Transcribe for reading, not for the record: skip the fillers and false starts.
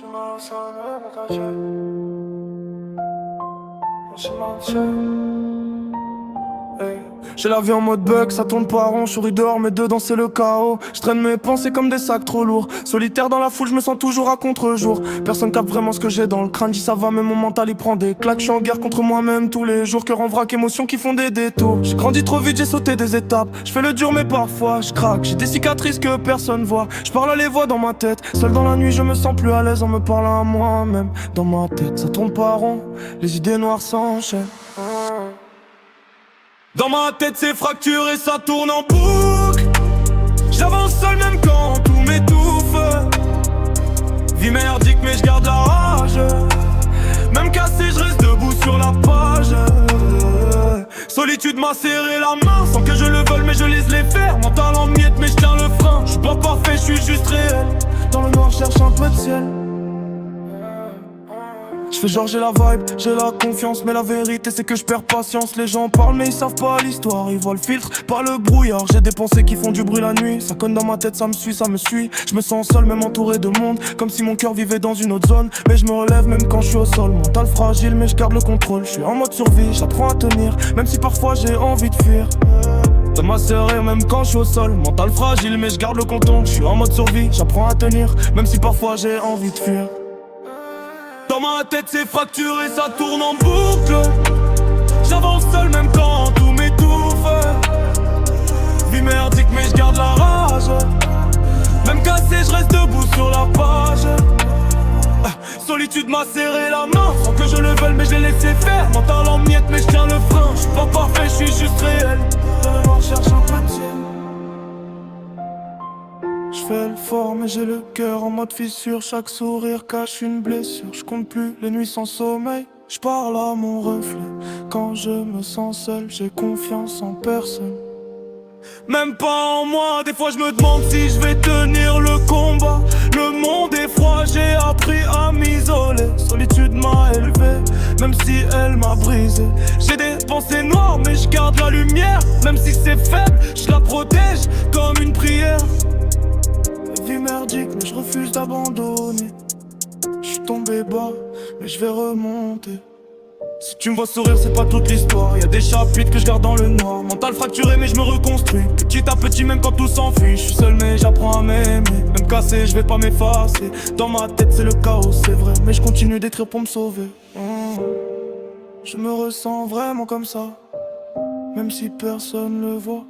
chemin sans me cacher. Mon chemin de chien. Hey. J'ai la vie en mode bug, ça tourne pas rond. Je souris dehors, mais dedans c'est le chaos. Je traîne mes pensées comme des sacs trop lourds. Solitaire dans la foule, je me sens toujours à contre-jour. Personne capte vraiment ce que j'ai dans le crâne. Dit ça va, mais mon mental il prend des claques. Je suis en guerre contre moi-même tous les jours. Cœur en vrac, émotions qui font des détours. J'ai grandi trop vite, j'ai sauté des étapes. Je fais le dur, mais parfois je craque. J'ai des cicatrices que personne voit. Je parle à les voix dans ma tête. Seul dans la nuit, je me sens plus à l'aise en me parlant à moi-même. Dans ma tête, ça tourne pas rond. Les idées noires s'enchaînent. Dans ma tête c'est fracturé, ça tourne en boucle. J'avance seul même quand tout m'étouffe. Vie merdique mais je garde la rage. Même cassé je reste debout sur la page. Solitude m'a serré la main sans que je le veuille mais je laisse les faire. Mental en miettes mais je tiens le frein. Je suis pas parfait, je suis juste réel. Dans le noir je cherche un peu de ciel. Je fais genre j'ai la vibe, j'ai la confiance. Mais la vérité c'est que je perds patience. Les gens parlent mais ils savent pas l'histoire. Ils voient le filtre, pas le brouillard. J'ai des pensées qui font du bruit la nuit. Ça conne dans ma tête, ça me suit, ça me suit. Je me sens seul même entouré de monde. Comme si mon cœur vivait dans une autre zone. Mais je me relève même quand je suis au sol. Mental fragile mais je garde le contrôle. Je suis en mode survie, j'apprends à tenir. Même si parfois j'ai envie de fuir. De ma serrer même quand je suis au sol. Mental fragile mais je garde le contrôle. Je suis en mode survie, j'apprends à tenir. Même si parfois j'ai envie de fuir. Dans ma tête c'est fracturé, ça tourne en boucle. J'avance seul même quand tout m'étouffe. Vie merdique mais je garde la rage. Même cassé je reste debout sur la page. Solitude m'a serré la main sans que je le veuille mais je l'ai laissé faire. Mental en miettes mais je tiens le frein. Je suis pas parfait, je suis juste réel. Dans le noir je cherche un peu de ciel. Je fais le fort mais j'ai le cœur en mode fissure. Chaque sourire cache une blessure. Je compte plus les nuits sans sommeil. Je parle à mon reflet. Quand je me sens seul, j'ai confiance en personne. Même pas en moi, des fois je me demande si je vais tenir le combat. Le monde est froid, j'ai appris à m'isoler. Solitude m'a élevé, même si elle m'a brisé. J'ai des pensées noires mais je garde la lumière. Même si c'est faible, je la protège comme une prière. Vie merdique mais je refuse d'abandonner. Je suis tombé bas mais je vais remonter. Si tu me vois sourire c'est pas toute l'histoire. Y'a des chapitres que je garde dans le noir. Mental fracturé mais je me reconstruis. Petit à petit même quand tout s'enfuit. Je suis seul mais j'apprends à m'aimer. Même cassé je vais pas m'effacer. Dans ma tête c'est le chaos c'est vrai. Mais je continue d'écrire pour me sauver. Je me ressens vraiment comme ça. Même si personne le voit.